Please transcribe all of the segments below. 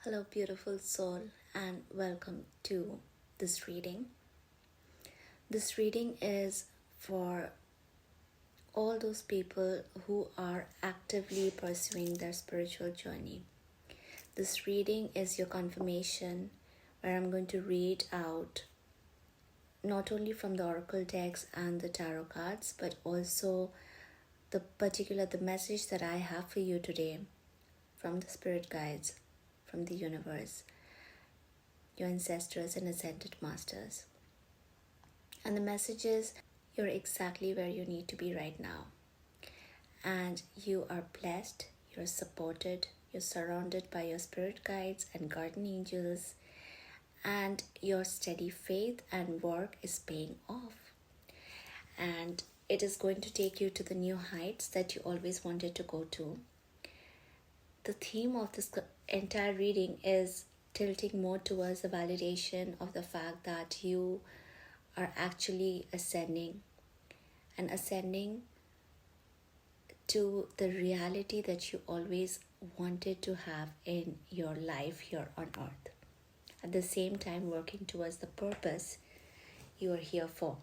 Hello, beautiful soul, and welcome to this reading. This reading is for all those people who are actively pursuing their spiritual journey. This reading is your confirmation where I'm going to read out not only from the oracle decks and the tarot cards, but also the message that I have for you today from the spirit guides, from the universe, your ancestors and ascended masters. And the message is you're exactly where you need to be right now. And you are blessed, you're supported, you're surrounded by your spirit guides and guardian angels, and your steady faith and work is paying off. And it is going to take you to the new heights that you always wanted to go to. The theme of this entire reading is tilting more towards the validation of the fact that you are actually ascending to the reality that you always wanted to have in your life here on earth. At the same time, working towards the purpose you are here for.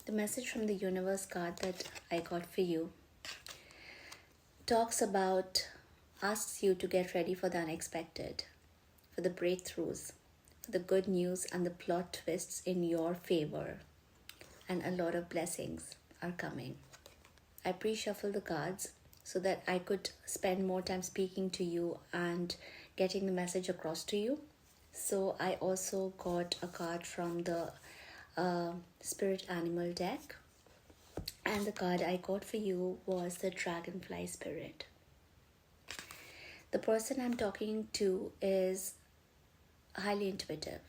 The message from the universe card that I got for you asks you to get ready for the unexpected, for the breakthroughs, for the good news and the plot twists in your favor, and a lot of blessings are coming. I pre-shuffled the cards so that I could spend more time speaking to you and getting the message across to you. So I also got a card from the Spirit Animal deck, and the card I got for you was the Dragonfly Spirit. The person I'm talking to is highly intuitive.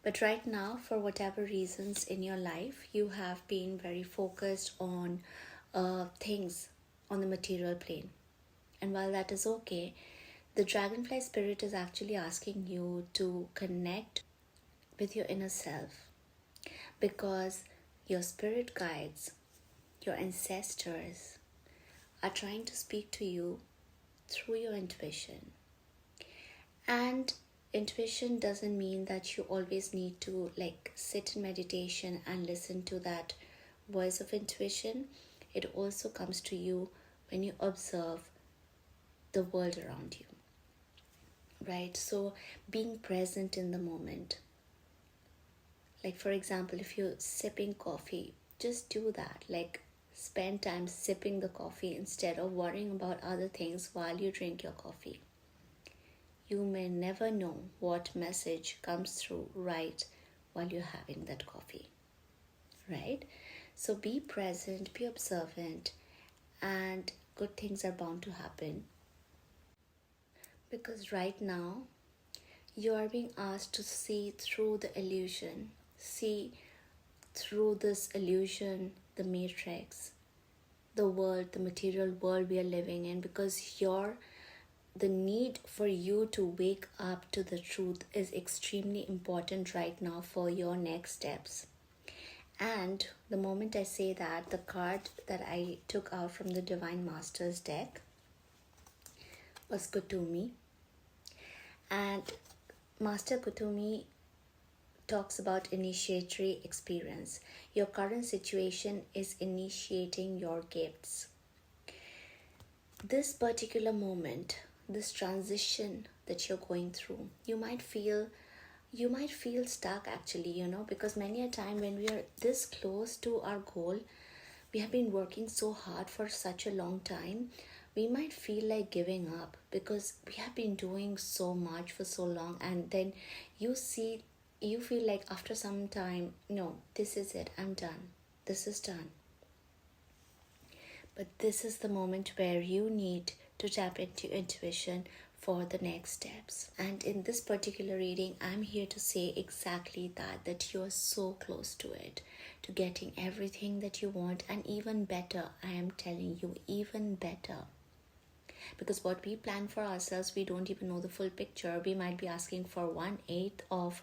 But right now, for whatever reasons in your life, you have been very focused on things on the material plane. And while that is okay, the Dragonfly Spirit is actually asking you to connect with your inner self, because your spirit guides, your ancestors are trying to speak to you through your intuition. And intuition doesn't mean that you always need to sit in meditation and listen to that voice of intuition. It also comes to you when you observe the world around you, right? So being present in the moment. Like, for example, if you're sipping coffee, just do that. Spend time sipping the coffee instead of worrying about other things while you drink your coffee. You may never know what message comes through right while you're having that coffee, right? So be present, be observant, and good things are bound to happen. Because right now, you are being asked to see through the illusion, see through this illusion, the matrix, the world, the material world we are living in, because the need for you to wake up to the truth is extremely important right now for your next steps. And the moment I say that, the card that I took out from the Divine Masters deck was Kutumi. And Master Kutumi talks about initiatory experience. Your current situation is initiating your gifts. This particular moment, this transition that you're going through, you might feel stuck actually, because many a time when we are this close to our goal, we have been working so hard for such a long time, we might feel like giving up because we have been doing so much for so long, and then you feel like after some time, no, this is it, I'm done, this is done. But this is the moment where you need to tap into intuition for the next steps. And in this particular reading, I'm here to say exactly that you are so close to it, to getting everything that you want, and even better. I am telling you, even better. Because what we plan for ourselves, we don't even know the full picture. We might be asking for 1/8 of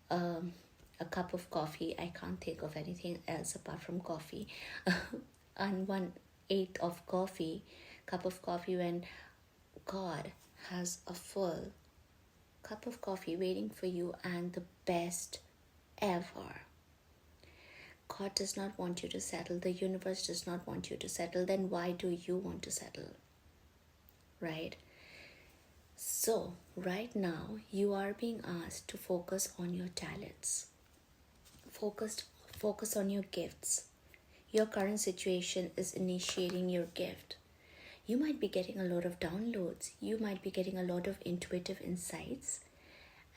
a cup of coffee. I can't think of anything else apart from coffee. And 1/8 of cup of coffee, when God has a full cup of coffee waiting for you and the best ever. God does not want you to settle. The universe does not want you to settle. Then why do you want to settle? Right? So, right now, you are being asked to focus on your talents. Focus on your gifts. Your current situation is initiating your gift. You might be getting a lot of downloads. You might be getting a lot of intuitive insights.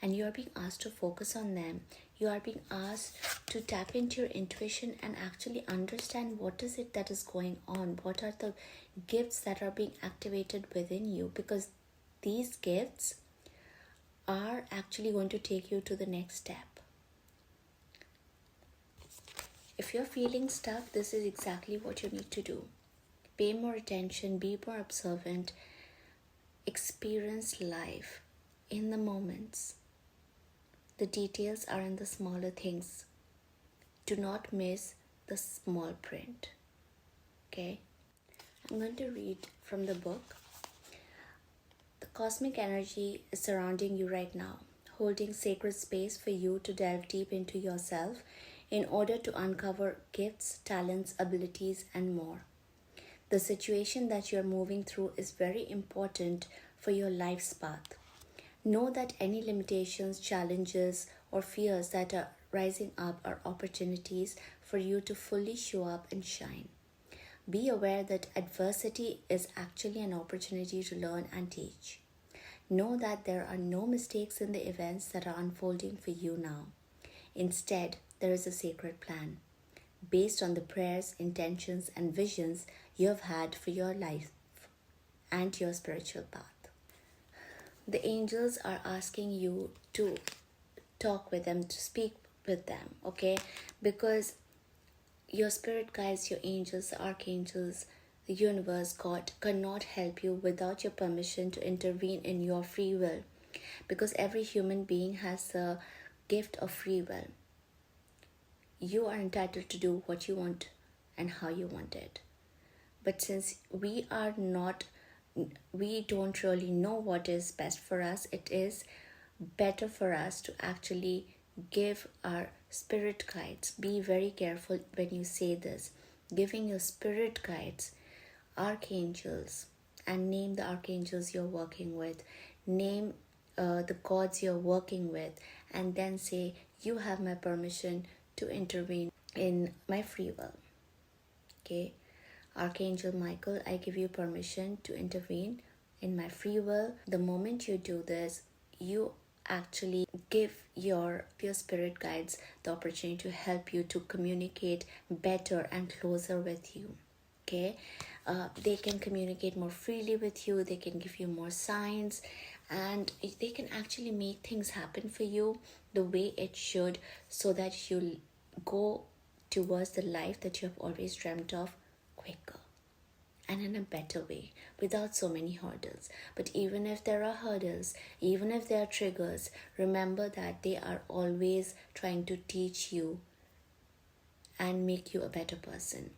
And you are being asked to focus on them. You are being asked to tap into your intuition and actually understand what is it that is going on. What are the gifts that are being activated within you? Because these gifts are actually going to take you to the next step. If you're feeling stuck, this is exactly what you need to do. Pay more attention, be more observant, experience life in the moments. The details are in the smaller things. Do not miss the small print. Okay? I'm going to read from the book. The cosmic energy is surrounding you right now, holding sacred space for you to delve deep into yourself in order to uncover gifts, talents, abilities, and more. The situation that you're moving through is very important for your life's path. Know that any limitations, challenges, or fears that are rising up are opportunities for you to fully show up and shine. Be aware that adversity is actually an opportunity to learn and teach. Know that there are no mistakes in the events that are unfolding for you now. Instead, there is a sacred plan based on the prayers, intentions, and visions you have had for your life and your spiritual path. The angels are asking you to talk with them, to speak with them, okay? Because your spirit guides, your angels, the archangels, the universe, God cannot help you without your permission to intervene in your free will. Because every human being has the gift of free will. You are entitled to do what you want and how you want it. But since we don't really know what is best for us, it is better for us to actually give our spirit guides. Be very careful when you say this. Giving your spirit guides, archangels, and name the archangels you're working with. Name the gods you're working with, and then say, you have my permission to intervene in my free will. Okay? Archangel Michael, I give you permission to intervene in my free will. The moment you do this, you actually give your spirit guides the opportunity to help you to communicate better and closer with you. Okay? They can communicate more freely with you. They can give you more signs, and they can actually make things happen for you the way it should, so that you go towards the life that you have always dreamt of quicker and in a better way, without so many hurdles. But even if there are hurdles, even if there are triggers, remember that they are always trying to teach you and make you a better person.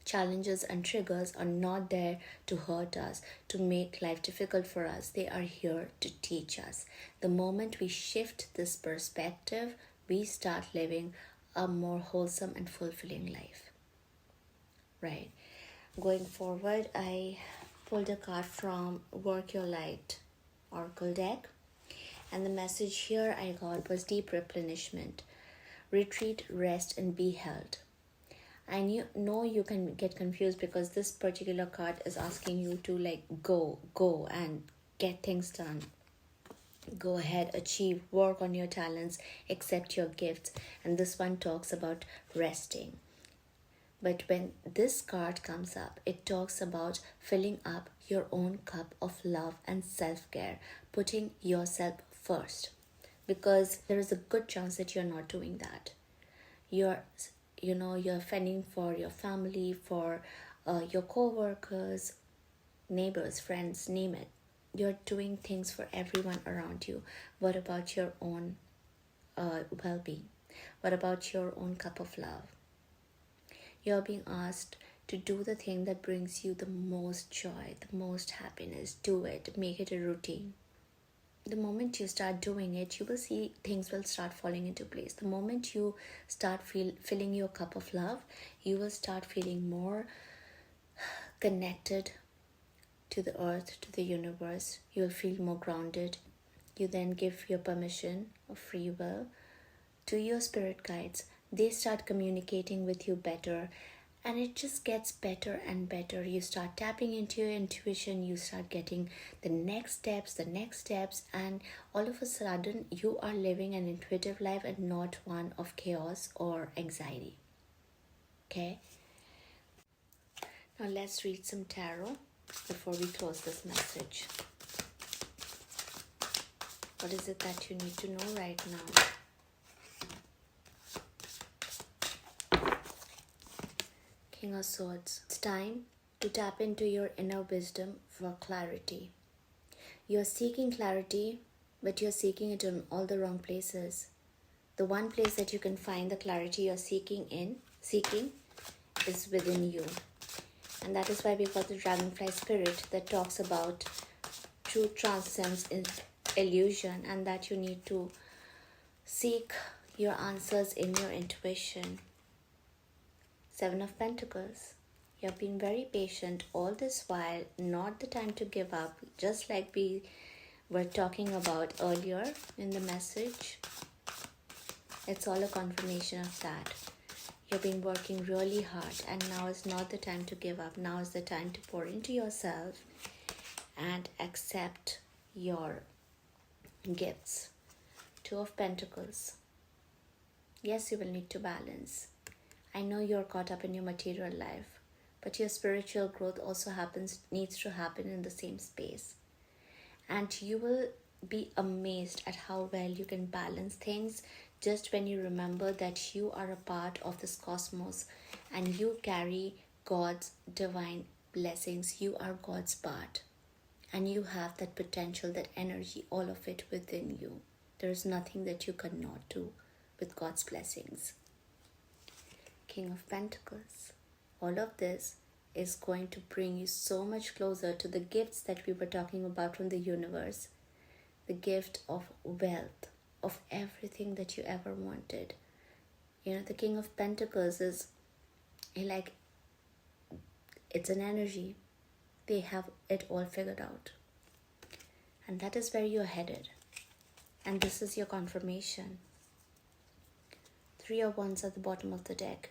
Challenges and triggers are not there to hurt us, to make life difficult for us. They are here to teach us. The moment we shift this perspective, we start living a more wholesome and fulfilling life. Right? Going forward, I pulled a card from Work Your Light Oracle deck. And the message here I got was deep replenishment. Retreat, rest, and be held. I know you can get confused because this particular card is asking you to go and get things done. Go ahead, achieve, work on your talents, accept your gifts. And this one talks about resting. But when this card comes up, it talks about filling up your own cup of love and self-care, putting yourself first. Because there is a good chance that you're not doing that. You're fending for your family, for your co-workers, neighbors, friends, name it. You're doing things for everyone around you. What about your own well-being? What about your own cup of love? You're being asked to do the thing that brings you the most joy, the most happiness. Do it. Make it a routine. The moment you start doing it, you will see things will start falling into place. The moment you start filling your cup of love, you will start feeling more connected to the earth, to the universe. You will feel more grounded. You then give your permission of free will to your spirit guides. They start communicating with you better, and it just gets better and better. You start tapping into your intuition, you start getting the next steps, and all of a sudden you are living an intuitive life and not one of chaos or anxiety. Okay, now let's read some tarot before we close this message. What is it that you need to know right now? King of Swords. It's time to tap into your inner wisdom for clarity. You're seeking clarity, but you're seeking it in all the wrong places. The one place that you can find the clarity you're seeking is within you. And that is why we got the dragonfly spirit that talks about truth transcends illusion, and that you need to seek your answers in your intuition. Seven of Pentacles. You have been very patient all this while, not the time to give up, just like we were talking about earlier in the message. It's all a confirmation of that. You've been working really hard, and now is not the time to give up. Now is the time to pour into yourself and accept your gifts. Two of Pentacles. Yes, you will need to balance. I know you're caught up in your material life, but your spiritual growth also needs to happen in the same space. And you will be amazed at how well you can balance things just when you remember that you are a part of this cosmos and you carry God's divine blessings. You are God's part, and you have that potential, that energy, all of it within you. There is nothing that you cannot do with God's blessings. King of Pentacles. All of this is going to bring you so much closer to the gifts that we were talking about from the universe. The gift of wealth, of everything that you ever wanted. You know, the King of Pentacles is like, it's an energy. They have it all figured out. And that is where you're headed. And this is your confirmation. Three of Wands at the bottom of the deck.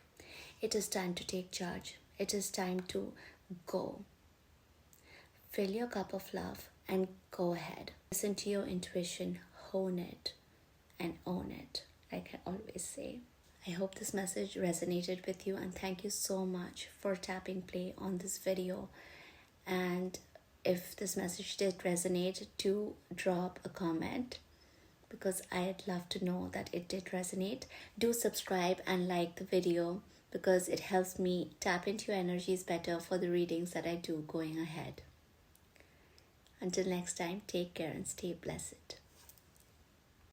It is time to take charge. It is time to go. Fill your cup of love and go ahead. Listen to your intuition, hone it, and own it, like I always say. I hope this message resonated with you, and thank you so much for tapping play on this video. And if this message did resonate, do drop a comment, because I'd love to know that it did resonate. Do subscribe and like the video, because it helps me tap into your energies better for the readings that I do going ahead. Until next time, take care and stay blessed.